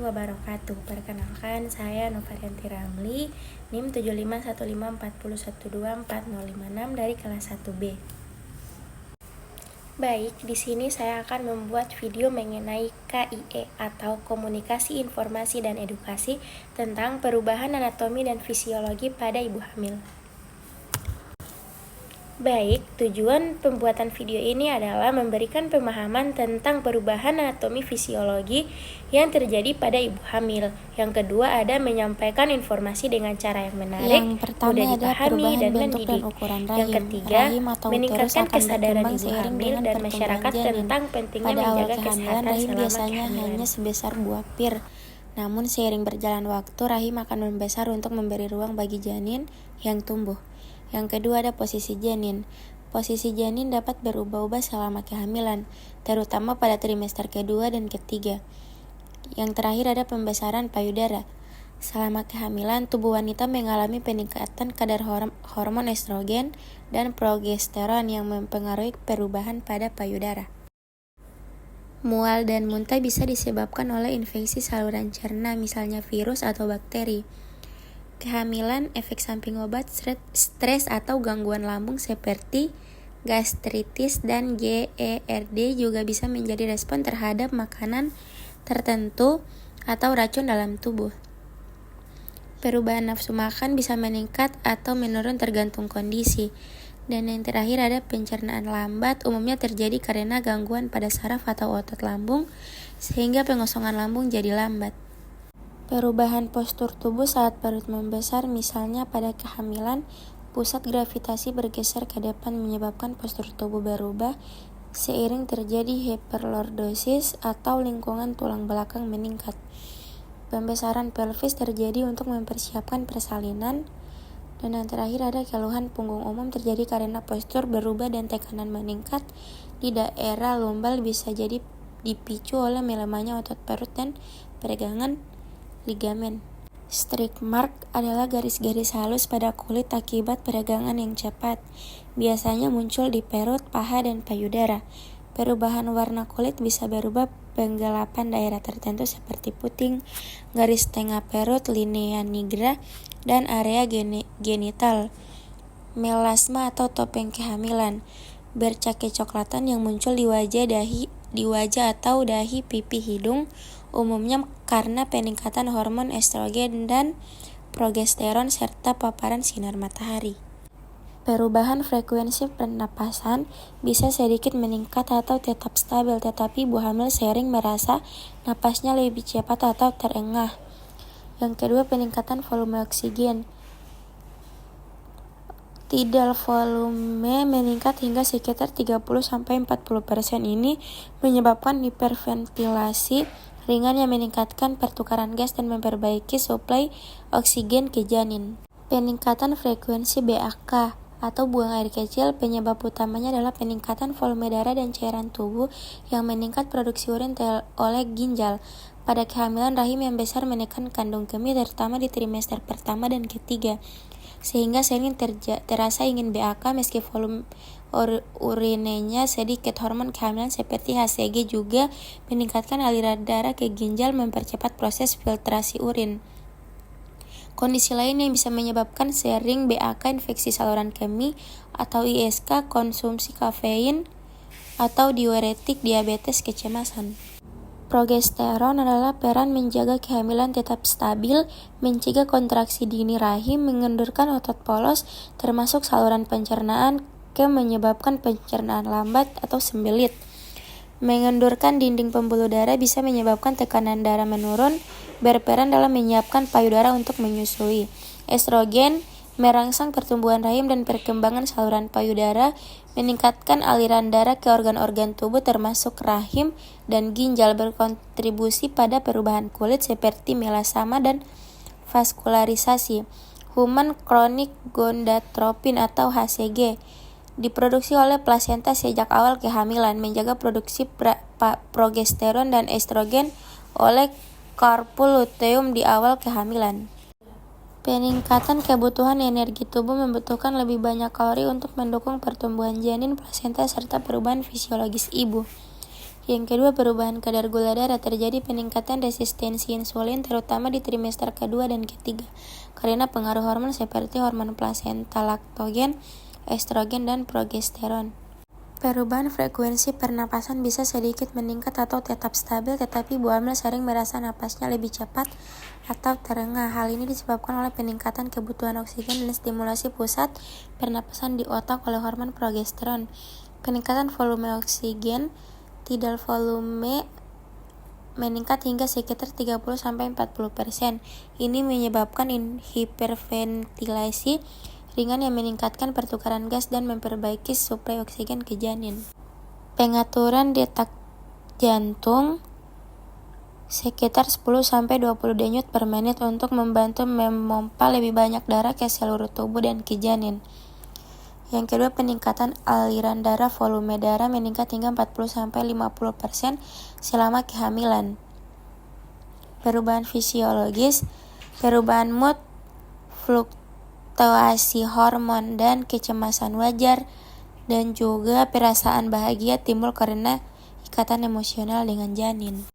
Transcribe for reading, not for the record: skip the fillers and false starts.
wabarakatuh. Perkenalkan, saya Novarianti Ramli, NIM 751540124056 dari kelas 1B. Baik, di sini saya akan membuat video mengenai KIE atau Komunikasi Informasi dan Edukasi tentang perubahan anatomi dan fisiologi pada ibu hamil. Baik, tujuan pembuatan video ini adalah memberikan pemahaman tentang perubahan anatomi fisiologi yang terjadi pada ibu hamil. Yang kedua ada menyampaikan informasi dengan cara yang menarik, mudah dipahami dan mendidik. Yang ketiga, meningkatkan kesadaran ibu hamil dan masyarakat tentang pentingnya menjaga kesehatan selama kehamilan. Hanya sebesar buah pir. Namun seiring berjalan waktu, rahim akan membesar untuk memberi ruang bagi janin yang tumbuh. Yang kedua ada posisi janin. Posisi janin dapat berubah-ubah selama kehamilan, terutama pada trimester kedua dan ketiga. Yang terakhir ada pembesaran payudara. Selama kehamilan, tubuh wanita mengalami peningkatan kadar hormon estrogen dan progesteron yang mempengaruhi perubahan pada payudara. Mual dan muntah bisa disebabkan oleh infeksi saluran cerna, misalnya virus atau bakteri. Kehamilan, efek samping obat, stres atau gangguan lambung seperti gastritis dan GERD juga bisa menjadi respon terhadap makanan tertentu atau racun dalam tubuh. Perubahan nafsu makan bisa meningkat atau menurun tergantung kondisi. Dan yang terakhir ada pencernaan lambat, umumnya terjadi karena gangguan pada saraf atau otot lambung sehingga pengosongan lambung jadi lambat. Perubahan postur tubuh saat perut membesar, misalnya pada kehamilan, pusat gravitasi bergeser ke depan menyebabkan postur tubuh berubah seiring terjadi hiperlordosis atau lingkungan tulang belakang meningkat. Pembesaran pelvis terjadi untuk mempersiapkan persalinan. Dan yang terakhir ada keluhan punggung umum terjadi karena postur berubah dan tekanan meningkat di daerah lumbal, bisa jadi dipicu oleh melemahnya otot perut dan peregangan ligamen. Streak mark adalah garis-garis halus pada kulit akibat peregangan yang cepat. Biasanya muncul di perut, paha, dan payudara. Perubahan warna kulit bisa berubah penggelapan daerah tertentu seperti puting, garis tengah perut, linea nigra, dan area genital. Melasma atau topeng kehamilan. Bercak kecoklatan yang muncul di wajah atau dahi, pipi, hidung, umumnya karena peningkatan hormon estrogen dan progesteron serta paparan sinar matahari. Perubahan frekuensi pernapasan bisa sedikit meningkat atau tetap stabil, tetapi ibu hamil sering merasa napasnya lebih cepat atau terengah. Yang kedua, peningkatan volume oksigen. Tidal volume meningkat hingga sekitar 30-40%. Ini menyebabkan hiperventilasi ringan yang meningkatkan pertukaran gas dan memperbaiki suplai oksigen ke janin. Peningkatan frekuensi BAK atau buang air kecil, penyebab utamanya adalah peningkatan volume darah dan cairan tubuh yang meningkat produksi urin oleh ginjal. Pada kehamilan, rahim yang besar menekan kandung kemih terutama di trimester pertama dan ketiga, sehingga sering terasa ingin BAK meski volume urinenya sedikit. Hormon kehamilan seperti HCG juga meningkatkan aliran darah ke ginjal, mempercepat proses filtrasi urin. Kondisi lain yang bisa menyebabkan sering BAK, infeksi saluran kemih atau ISK, konsumsi kafein atau diuretik, diabetes, kecemasan. Progesteron adalah peran menjaga kehamilan tetap stabil, mencegah kontraksi dini rahim, mengendurkan otot polos termasuk saluran pencernaan menyebabkan pencernaan lambat atau sembelit. Mengendurkan dinding pembuluh darah bisa menyebabkan tekanan darah menurun, berperan dalam menyiapkan payudara untuk menyusui. Estrogen merangsang pertumbuhan rahim dan perkembangan saluran payudara, meningkatkan aliran darah ke organ-organ tubuh termasuk rahim dan ginjal, berkontribusi pada perubahan kulit seperti melasma dan vaskularisasi. Human Chronic Gonadotropin atau HCG diproduksi oleh plasenta sejak awal kehamilan, menjaga produksi progesteron dan estrogen oleh carpul luteum di awal kehamilan. Peningkatan kebutuhan energi tubuh membutuhkan lebih banyak kalori untuk mendukung pertumbuhan janin, plasenta, serta perubahan fisiologis ibu. Yang kedua, perubahan kadar gula darah. Terjadi peningkatan resistensi insulin terutama di trimester kedua dan ketiga karena pengaruh hormon seperti hormon plasenta, laktogen, estrogen, dan progesteron. Perubahan frekuensi pernapasan bisa sedikit meningkat atau tetap stabil, tetapi ibu hamil sering merasa napasnya lebih cepat atau terengah. Hal ini disebabkan oleh peningkatan kebutuhan oksigen dan stimulasi pusat pernapasan di otak oleh hormon progesteron. Peningkatan volume oksigen, tidal volume meningkat hingga sekitar 30-40%. Ini menyebabkan hiperventilasi ringan yang meningkatkan pertukaran gas dan memperbaiki suplai oksigen ke janin. Pengaturan detak jantung sekitar 10-20 denyut per menit untuk membantu memompa lebih banyak darah ke seluruh tubuh dan ke janin. Yang kedua, peningkatan aliran darah. Volume darah meningkat hingga 40-50% selama kehamilan. Perubahan fisiologis, perubahan mood, fluktuasi hormon, dan kecemasan wajar, dan juga perasaan bahagia timbul karena ikatan emosional dengan janin.